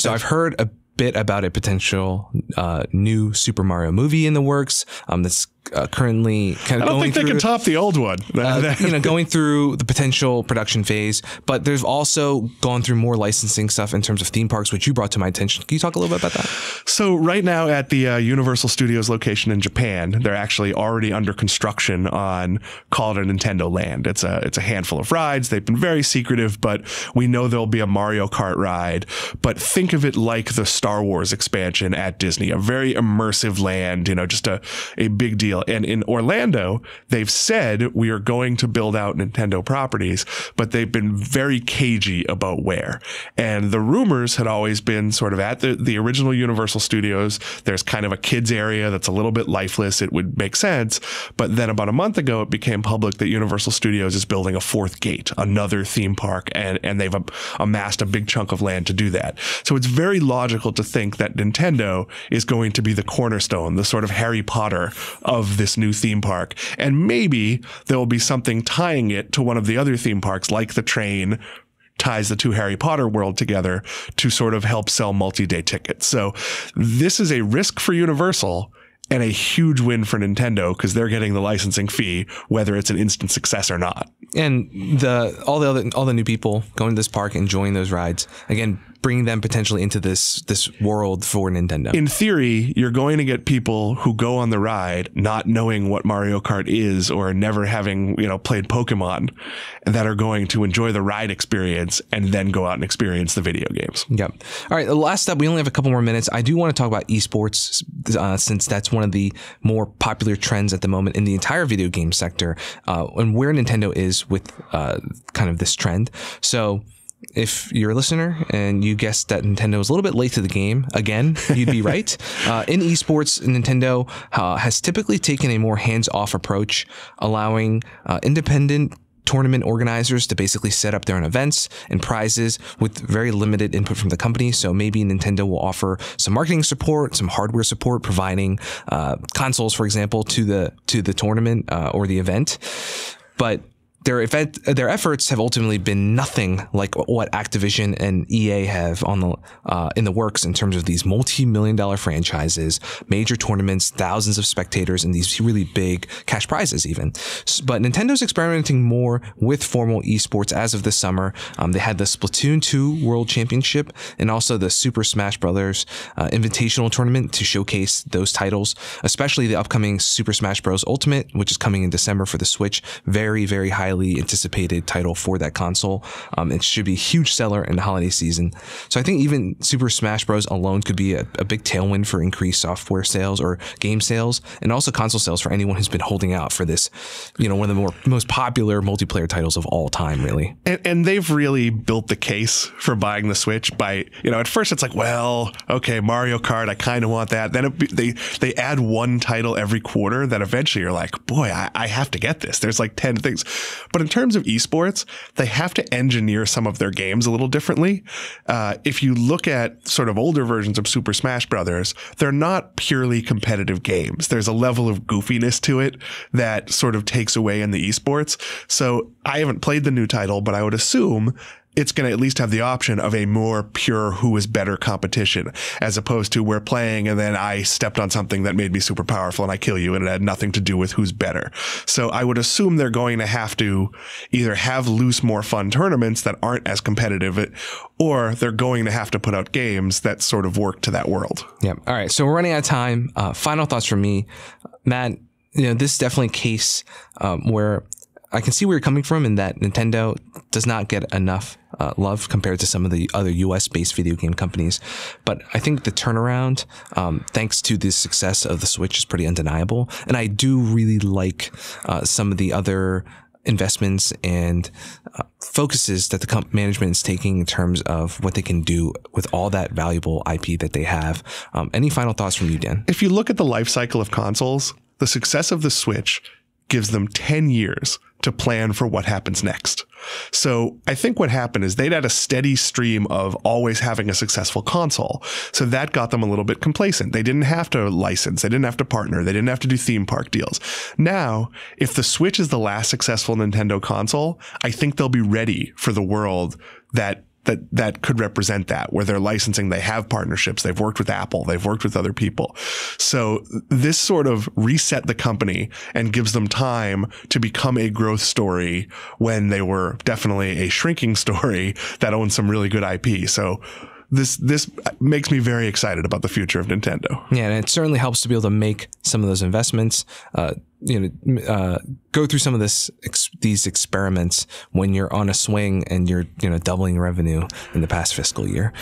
So I've heard a bit about a potential new Super Mario movie in the works that's currently kind of I don't think they can top the old one. Going through the potential production phase, but they've also gone through more licensing stuff in terms of theme parks, which you brought to my attention. Can you talk a little bit about that? So right now at the Universal Studios location in Japan, they're actually already under construction on called a Nintendo Land. It's a handful of rides. They've been very secretive, but we know there'll be a Mario Kart ride. But think of it like the Star Wars expansion at Disney, a very immersive land, just a big deal. And in Orlando, they've said we are going to build out Nintendo properties, but they've been very cagey about where. And the rumors had always been sort of at the original Universal Studios. There's kind of a kids area that's a little bit lifeless. It would make sense. But then about a month ago, it became public that Universal Studios is building a fourth gate, another theme park, and they've amassed a big chunk of land to do that. So it's very logical to think that Nintendo is going to be the cornerstone, the sort of Harry Potter of this new theme park. And maybe there will be something tying it to one of the other theme parks, like the train ties the two Harry Potter world together to sort of help sell multi-day tickets. So this is a risk for Universal and a huge win for Nintendo because they're getting the licensing fee, whether it's an instant success or not. And all the new people going to this park, enjoying those rides, again, bringing them potentially into this world for Nintendo. In theory, you're going to get people who go on the ride not knowing what Mario Kart is or never having, played Pokemon, and that are going to enjoy the ride experience and then go out and experience the video games. Yep. All right. The last step, we only have a couple more minutes. I do want to talk about esports since that's one of the more popular trends at the moment in the entire video game sector and where Nintendo is with kind of this trend. So if you're a listener and you guessed that Nintendo was a little bit late to the game, again, you'd be right. In esports, Nintendo has typically taken a more hands-off approach, allowing independent tournament organizers to basically set up their own events and prizes with very limited input from the company. So maybe Nintendo will offer some marketing support, some hardware support, providing consoles, for example, to the tournament or the event. But their efforts have ultimately been nothing like what Activision and EA have on the in the works in terms of these multi-million-dollar franchises, major tournaments, thousands of spectators, and these really big cash prizes even. But Nintendo's experimenting more with formal esports as of this summer. They had the Splatoon 2 World Championship and also the Super Smash Bros. Invitational Tournament to showcase those titles, especially the upcoming Super Smash Bros. Ultimate, which is coming in December for the Switch. Very, very highly anticipated title for that console. It should be a huge seller in the holiday season. So I think even Super Smash Bros. Alone could be a big tailwind for increased software sales or game sales, and also console sales for anyone who's been holding out for this, one of the most popular multiplayer titles of all time, really. And they've really built the case for buying the Switch by, at first it's like, well, okay, Mario Kart, I kind of want that. Then they add one title every quarter that eventually you're like, boy, I have to get this. There's like 10 things. But in terms of esports, they have to engineer some of their games a little differently. If you look at sort of older versions of Super Smash Brothers, they're not purely competitive games. There's a level of goofiness to it that sort of takes away in the esports. So I haven't played the new title, but I would assume it's going to at least have the option of a more pure who is better competition, as opposed to we're playing and then I stepped on something that made me super powerful and I kill you and it had nothing to do with who's better. So I would assume they're going to have to either have loose, more fun tournaments that aren't as competitive, or they're going to have to put out games that sort of work to that world. Yeah. All right. So we're running out of time. Final thoughts from me, Matt. This is definitely a case where I can see where you're coming from in that Nintendo does not get enough love compared to some of the other US-based video game companies. But I think the turnaround, thanks to the success of the Switch, is pretty undeniable. And I do really like some of the other investments and focuses that the management is taking in terms of what they can do with all that valuable IP that they have. Any final thoughts from you, Dan? If you look at the life cycle of consoles, the success of the Switch gives them 10 years to plan for what happens next. So I think what happened is they'd had a steady stream of always having a successful console. So that got them a little bit complacent. They didn't have to license. They didn't have to partner. They didn't have to do theme park deals. Now, if the Switch is the last successful Nintendo console, I think they'll be ready for the world that that could represent that, where they're licensing, they have partnerships, they've worked with Apple, they've worked with other people. So this sort of reset the company and gives them time to become a growth story when they were definitely a shrinking story that owned some really good IP. So this makes me very excited about the future of Nintendo. Yeah, and it certainly helps to be able to make some of those investments, go through some of these experiments when you're on a swing and you're doubling revenue in the past fiscal year.